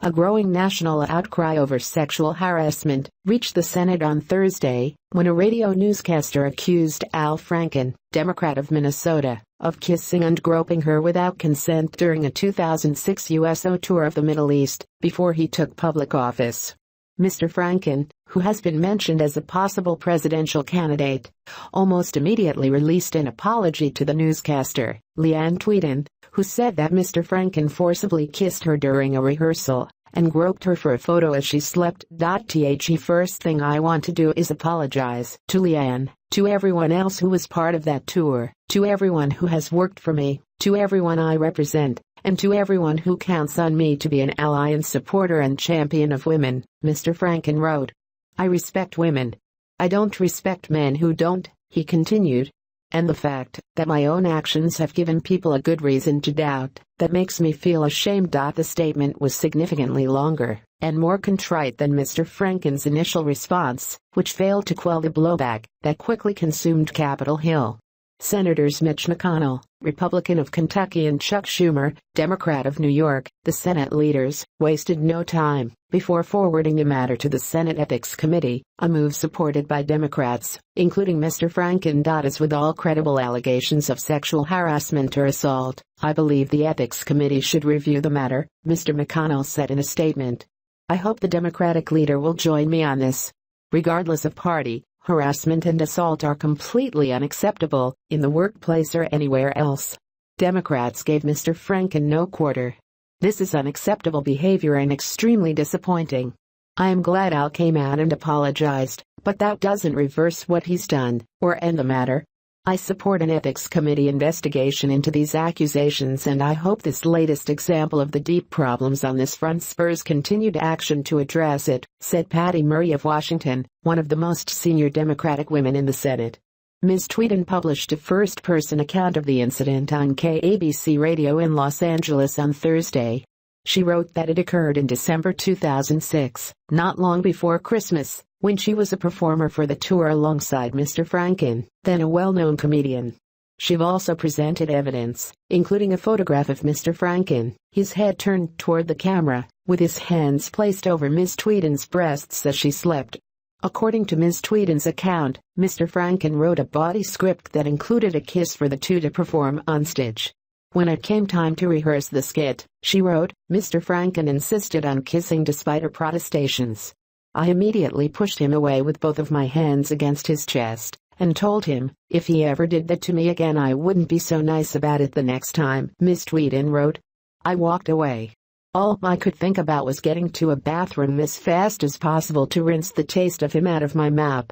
A growing national outcry over sexual harassment reached the Senate on Thursday, when a radio newscaster accused Al Franken, Democrat of Minnesota, of kissing and groping her without consent during a 2006 U.S.O. tour of the Middle East, before he took public office. Mr. Franken, who has been mentioned as a possible presidential candidate, almost immediately released an apology to the newscaster, Leeann Tweeden, who said that Mr. Franken forcibly kissed her during a rehearsal and groped her for a photo as she slept. The first thing I want to do is apologize to Leeann, to everyone else who was part of that tour, to everyone who has worked for me, to everyone I represent, and to everyone who counts on me to be an ally and supporter and champion of women, Mr. Franken wrote. I respect women. I don't respect men who don't, he continued. And the fact that my own actions have given people a good reason to doubt, that makes me feel ashamed. The statement was significantly longer and more contrite than Mr. Franken's initial response, which failed to quell the blowback that quickly consumed Capitol Hill. Senators Mitch McConnell, Republican of Kentucky, and Chuck Schumer, Democrat of New York, the Senate leaders, wasted no time before forwarding the matter to the Senate Ethics Committee, a move supported by Democrats, including Mr. Franken. As with all credible allegations of sexual harassment or assault, I believe the Ethics Committee should review the matter, Mr. McConnell said in a statement. I hope the Democratic leader will join me on this. Regardless of party, harassment and assault are completely unacceptable, in the workplace or anywhere else. Democrats gave Mr. Franken no quarter. This is unacceptable behavior and extremely disappointing. I am glad Al came out and apologized, but that doesn't reverse what he's done, or end the matter. I support an ethics committee investigation into these accusations, and I hope this latest example of the deep problems on this front spurs continued action to address it, said Patty Murray of Washington, one of the most senior Democratic women in the Senate. Ms. Tweeden published a first-person account of the incident on KABC Radio in Los Angeles on Thursday. She wrote that it occurred in December 2006, not long before Christmas, when she was a performer for the tour alongside Mr. Franken, then a well-known comedian. She also presented evidence, including a photograph of Mr. Franken, his head turned toward the camera, with his hands placed over Ms. Tweeden's breasts as she slept. According to Ms. Tweeden's account, Mr. Franken wrote a body script that included a kiss for the two to perform on stage. When it came time to rehearse the skit, she wrote, Mr. Franken insisted on kissing despite her protestations. I immediately pushed him away with both of my hands against his chest, and told him, if he ever did that to me again I wouldn't be so nice about it the next time, Ms. Tweeden wrote. I walked away. All I could think about was getting to a bathroom as fast as possible to rinse the taste of him out of my mouth.